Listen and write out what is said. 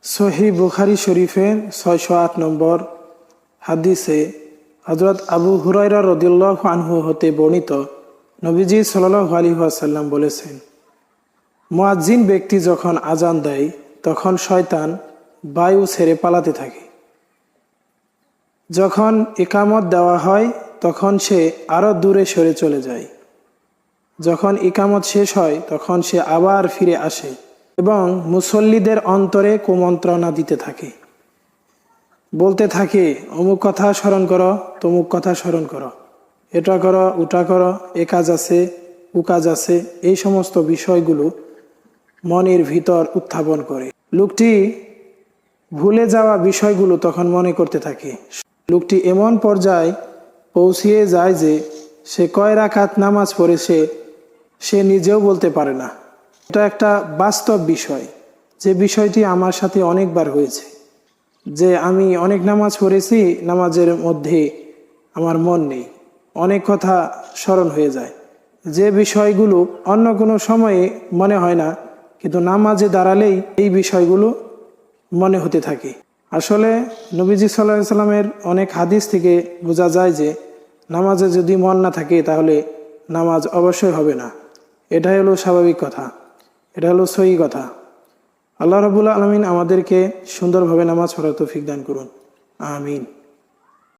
সহিহ বুখারী শরীফের ৬০৮ নম্বর হাদিসে হযরত আবু হুরায়রা রাদিয়াল্লাহু আনহু হতে বর্ণিত, নবীজি সাল্লাল্লাহু আলাইহি ওয়াসাল্লাম বলেছেন, মুয়াজ্জিন ব্যক্তি যখন আজান দেয় তখন শয়তান বায়ু ছেড়ে পালাতে থাকে। যখন ইকামত দেওয়া হয় তখন সে আরও দূরে সরে চলে যায়। যখন ইকামত শেষ হয় তখন সে আবার ফিরে আসে এবং মুসল্লিদের অন্তরে কুমন্ত্রণা দিতে থাকে, বলতে থাকে, অমুক কথা স্মরণ করো, তমুক কথা স্মরণ করো, এটা করো, ওটা করো, এ কাজ আছে, ও কাজ আছে। এই সমস্ত বিষয়গুলো মনের ভিতর উত্থাপন করে। লোকটি ভুলে যাওয়া বিষয়গুলো তখন মনে করতে থাকে। লোকটি এমন পর্যায়ে পৌঁছিয়ে যায় যে সে কয় রাকাত নামাজ পড়েছে সে নিজেও বলতে পারে না। এটা একটা বাস্তব বিষয়, যে বিষয়টি আমার সাথে অনেকবার হয়েছে, যে আমি অনেক নামাজ পড়েছি, নামাজের মধ্যে আমার মন নেই, অনেক কথা স্মরণ হয়ে যায়, যে বিষয়গুলো অন্য কোনো সময়ে মনে হয় না, কিন্তু নামাজে দাঁড়ালেই এই বিষয়গুলো মনে হতে থাকে। আসলে নবীজি সাল্লাল্লাহু আলাইহি সাল্লামের অনেক হাদিস থেকে বোঝা যায় যে নামাজে যদি মন না থাকে তাহলে নামাজ অবশ্যই হবে না। এটাই হলো স্বাভাবিক কথা, এটা হলো সহি কথা। আল্লাহ রাব্বুল আলামিন আমাদেরকে সুন্দরভাবে নামাজ পড়ার তৌফিক দান করুন, আমিন।